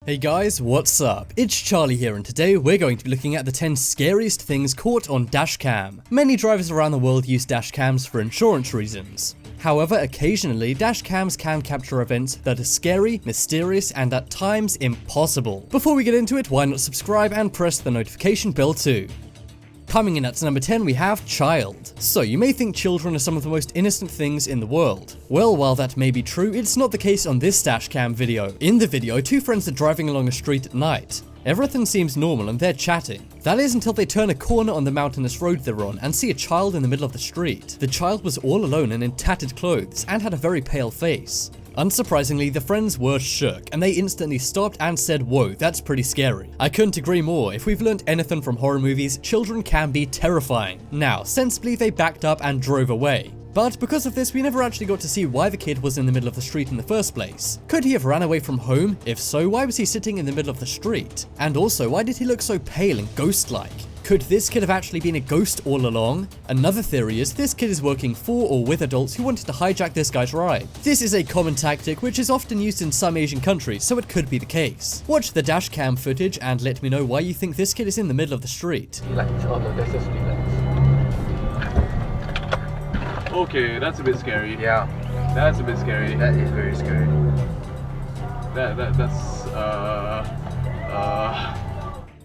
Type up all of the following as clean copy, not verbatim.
Hey guys, what's up? It's Charlie here, and today we're going to be looking at the 10 scariest things caught on Dashcam. Many drivers around the world use dashcams for insurance reasons. However, occasionally, dashcams can capture events that are scary, mysterious, and at times impossible. Before we get into it, why not subscribe and press the notification bell too? Coming in at number 10, we have child. So you may think children are some of the most innocent things in the world. Well, while that may be true, it's not the case on this dashcam video. In the video, two friends are driving along a street at night. Everything seems normal and they're chatting. That is until they turn a corner on the mountainous road they're on and see a child in the middle of the street. The child was all alone and in tattered clothes and had a very pale face. Unsurprisingly, the friends were shook, and they instantly stopped and said, "Whoa, that's pretty scary." I couldn't agree more. If we've learned anything from horror movies, children can be terrifying. Now, sensibly, they backed up and drove away. But because of this, we never actually got to see why the kid was in the middle of the street in the first place. Could he have ran away from home? If so, why was he sitting in the middle of the street? And also, why did he look so pale and ghost-like? Could this kid have actually been a ghost all along? Another theory is this kid is working for or with adults who wanted to hijack this guy's ride. This is a common tactic which is often used in some Asian countries, so it could be the case. Watch the dashcam footage and let me know why you think this kid is in the middle of the street. Okay, that's a bit scary. Yeah. That's a bit scary. That is very scary. That's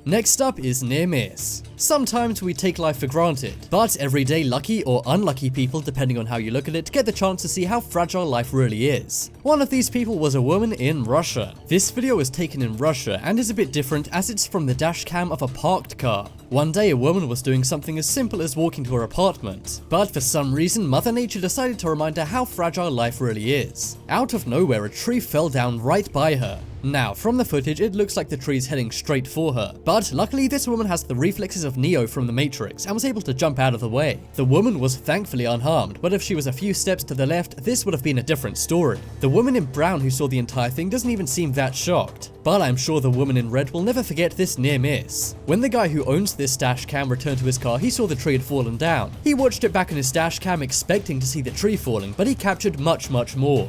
Next up is near miss. Sometimes we take life for granted, but everyday lucky or unlucky people, depending on how you look at it, get the chance to see how fragile life really is. One of these people was a woman in Russia. This video was taken in Russia and is a bit different as it's from the dashcam of a parked car. One day a woman was doing something as simple as walking to her apartment, but for some reason Mother Nature decided to remind her how fragile life really is. Out of nowhere, a tree fell down right by her. Now, from the footage, it looks like the tree's heading straight for her, but luckily this woman has the reflexes of Neo from the Matrix and was able to jump out of the way. The woman was thankfully unharmed, but if she was a few steps to the left, this would have been a different story. The woman in brown who saw the entire thing doesn't even seem that shocked, but I'm sure the woman in red will never forget this near miss. When the guy who owns this dashcam returned to his car, he saw the tree had fallen down. He watched it back on his dashcam expecting to see the tree falling, but he captured much more.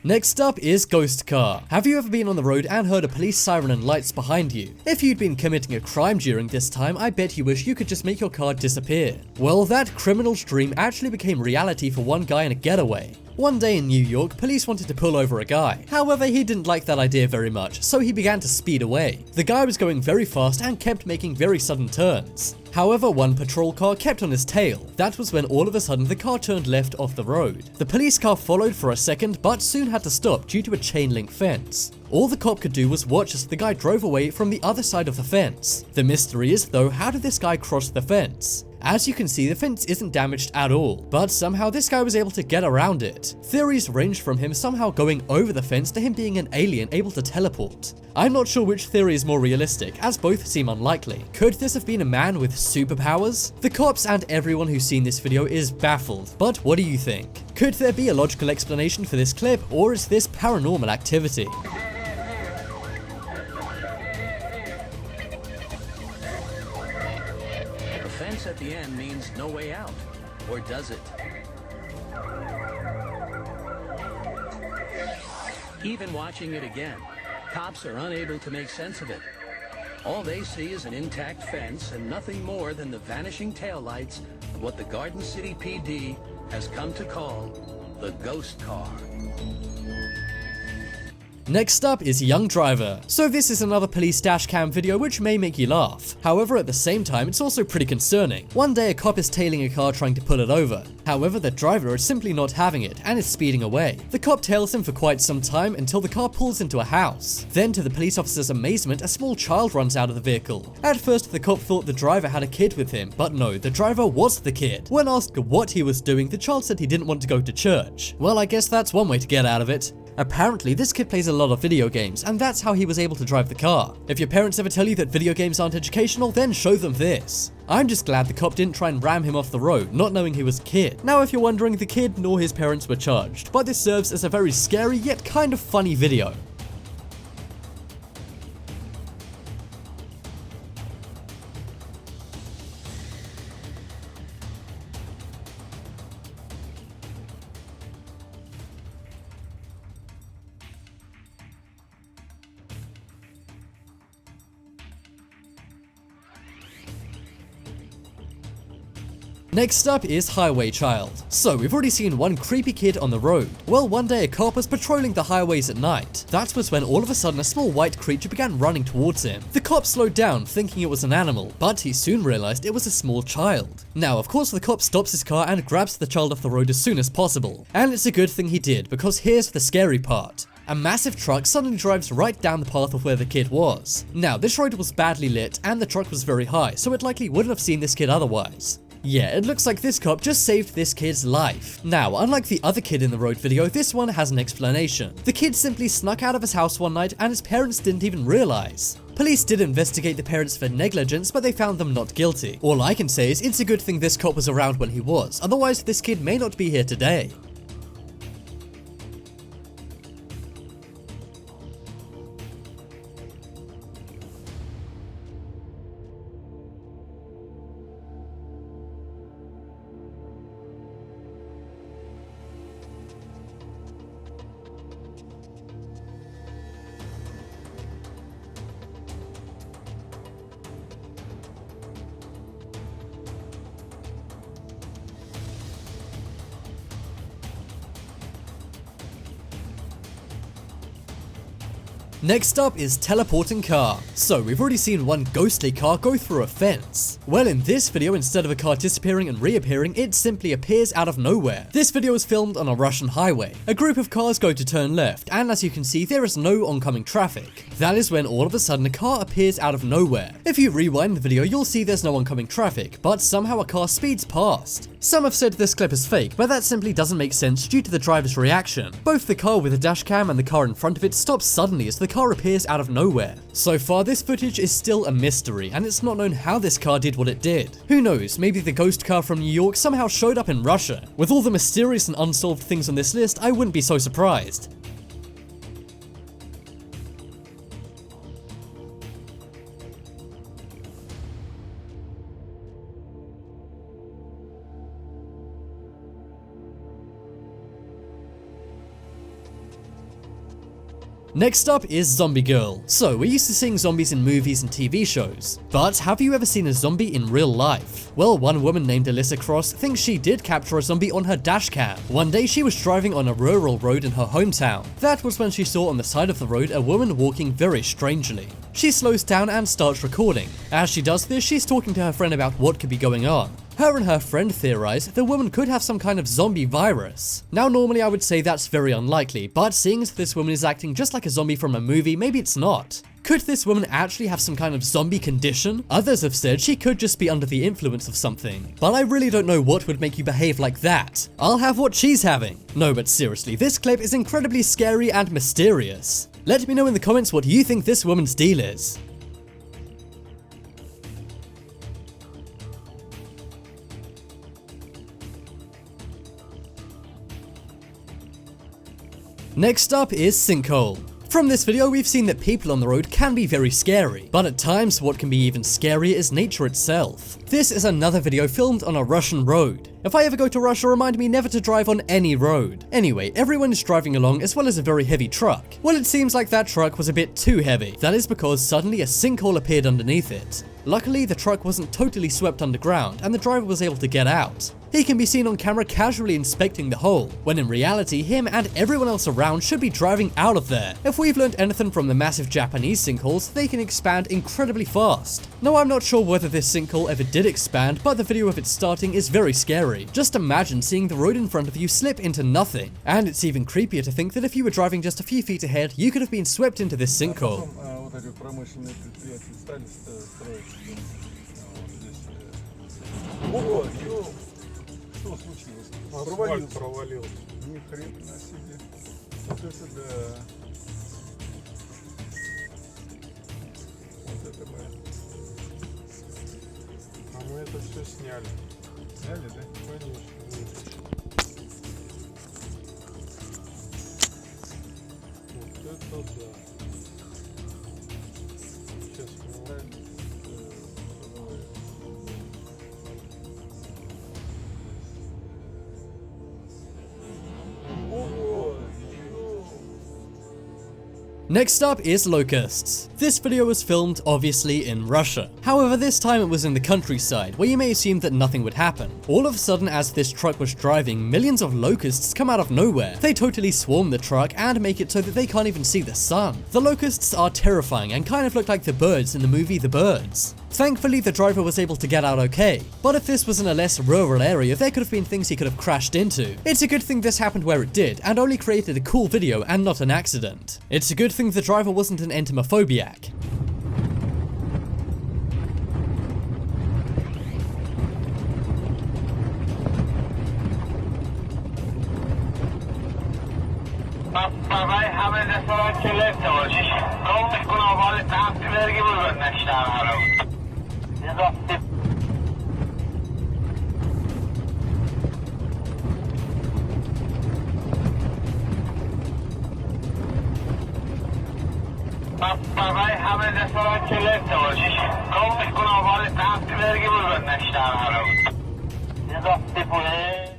Next up is ghost car. Have you ever been on the road and heard a police siren and lights behind you? If you'd been committing a crime during this time, I bet you wish you could just make your car disappear. Well, that criminal's dream actually became reality for one guy in a getaway. One day in New York, police wanted to pull over a guy. However, he didn't like that idea very much, so he began to speed away. The guy was going very fast and kept making very sudden turns. However, one patrol car kept on his tail. That was when all of a sudden the car turned left off the road. The police car followed for a second, but soon had to stop due to a chain link fence. All the cop could do was watch as the guy drove away from the other side of the fence. The mystery is, though, how did this guy cross the fence? As you can see, the fence isn't damaged at all, but somehow this guy was able to get around it. Theories range from him somehow going over the fence to him being an alien able to teleport. I'm not sure which theory is more realistic, as both seem unlikely. Could this have been a man with superpowers? The cops and everyone who's seen this video is baffled, but what do you think? Could there be a logical explanation for this clip, or is this paranormal activity? At the end means no way out, or does it? Even watching it again, cops are unable to make sense of it. All they see is an intact fence and nothing more than the vanishing taillights of what the Garden City PD has come to call the ghost car. Next up is young driver. So this is another police dashcam video which may make you laugh. However, at the same time, it's also pretty concerning. One day a cop is tailing a car trying to pull it over. However, the driver is simply not having it and is speeding away. The cop tails him for quite some time until the car pulls into a house. Then, to the police officer's amazement, a small child runs out of the vehicle. At first, the cop thought the driver had a kid with him, but no, the driver was the kid. When asked what he was doing, the child said he didn't want to go to church. Well, I guess that's one way to get out of it. Apparently, this kid plays a lot of video games, and that's how he was able to drive the car. If your parents ever tell you that video games aren't educational, then show them this. I'm just glad the cop didn't try and ram him off the road, not knowing he was a kid. Now, if you're wondering, the kid nor his parents were charged, but this serves as a very scary yet kind of funny video. Next up is Highway Child. So we've already seen one creepy kid on the road. Well, one day a cop was patrolling the highways at night. That was when all of a sudden a small white creature began running towards him. The cop slowed down thinking it was an animal, but he soon realized it was a small child. Now of course the cop stops his car and grabs the child off the road as soon as possible. And it's a good thing he did, because here's the scary part. A massive truck suddenly drives right down the path of where the kid was. Now this road was badly lit and the truck was very high, so it likely wouldn't have seen this kid otherwise. Yeah, it looks like this cop just saved this kid's life. Now, unlike the other kid in the road video, this one has an explanation. The kid simply snuck out of his house one night and his parents didn't even realize. Police did investigate the parents for negligence, but they found them not guilty. All I can say is it's a good thing this cop was around when he was, otherwise this kid may not be here today. Next up is teleporting car. So we've already seen one ghostly car go through a fence. Well, in this video, instead of a car disappearing and reappearing, it simply appears out of nowhere. This video was filmed on a Russian highway. A group of cars go to turn left, and as you can see, there is no oncoming traffic. That is when all of a sudden a car appears out of nowhere. If you rewind the video, you'll see there's no oncoming traffic, but somehow a car speeds past. Some have said this clip is fake, but that simply doesn't make sense due to the driver's reaction. Both the car with a dash cam and the car in front of it stop suddenly as the car appears out of nowhere. So far, this footage is still a mystery, and it's not known how this car did what it did. Who knows, maybe the ghost car from New York somehow showed up in Russia. With all the mysterious and unsolved things on this list, I wouldn't be so surprised. Next up is Zombie Girl. So we're used to seeing zombies in movies and TV shows, but have you ever seen a zombie in real life? Well, one woman named Alyssa Cross thinks she did capture a zombie on her dash cam. One day she was driving on a rural road in her hometown. That was when she saw on the side of the road a woman walking very strangely. She slows down and starts recording. As she does this, she's talking to her friend about what could be going on. Her and her friend theorize the woman could have some kind of zombie virus. Now normally I would say that's very unlikely, but seeing as this woman is acting just like a zombie from a movie, maybe it's not. Could this woman actually have some kind of zombie condition? Others have said she could just be under the influence of something, but I really don't know what would make you behave like that. I'll have what she's having. No, but seriously, this clip is incredibly scary and mysterious. Let me know in the comments what you think this woman's deal is. Next up is Sinkhole. From this video, we've seen that people on the road can be very scary, but at times what can be even scarier is nature itself. This is another video filmed on a Russian road. If I ever go to Russia, remind me never to drive on any road. Anyway, everyone is driving along as well as a very heavy truck. Well, it seems like that truck was a bit too heavy. That is because suddenly a sinkhole appeared underneath it. Luckily, the truck wasn't totally swept underground and the driver was able to get out. He can be seen on camera casually inspecting the hole, when in reality him and everyone else around should be driving out of there. If we've learned anything from the massive Japanese sinkholes, they can expand incredibly fast. Now I'm not sure whether this sinkhole ever did expand, but the video of it starting is very scary. Just imagine seeing the road in front of you slip into nothing. And it's even creepier to think that if you were driving just a few feet ahead, you could have been swept into this sinkhole. Что случилось? Провалился. Ни хрена себе. Вот это да. Вот это мы. А мы это все сняли. Сняли, да? Конечно. Вот это да. Сейчас мы Next up is Locusts. This video was filmed obviously in Russia. However, this time it was in the countryside, where you may assume that nothing would happen. All of a sudden, as this truck was driving, millions of locusts come out of nowhere. They totally swarm the truck and make it so that they can't even see the sun. The locusts are terrifying and kind of look like the birds in the movie The Birds. Thankfully, the driver was able to get out okay, but if this was in a less rural area, there could have been things he could have crashed into. It's a good thing this happened where it did, and only created a cool video and not an accident. It's a good thing the driver wasn't an entomophobiac.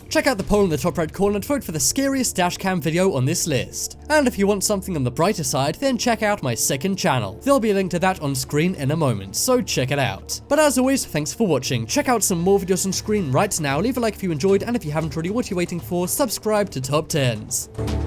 Check out the poll in the top right corner to vote for the scariest dashcam video on this list. And if you want something on the brighter side, then check out my second channel. There'll be a link to that on screen in a moment, so check it out. But as always, thanks for watching. Check out some more videos on screen right now. Leave a like if you enjoyed, and if you haven't already, what are you waiting for? Subscribe to Top 10s.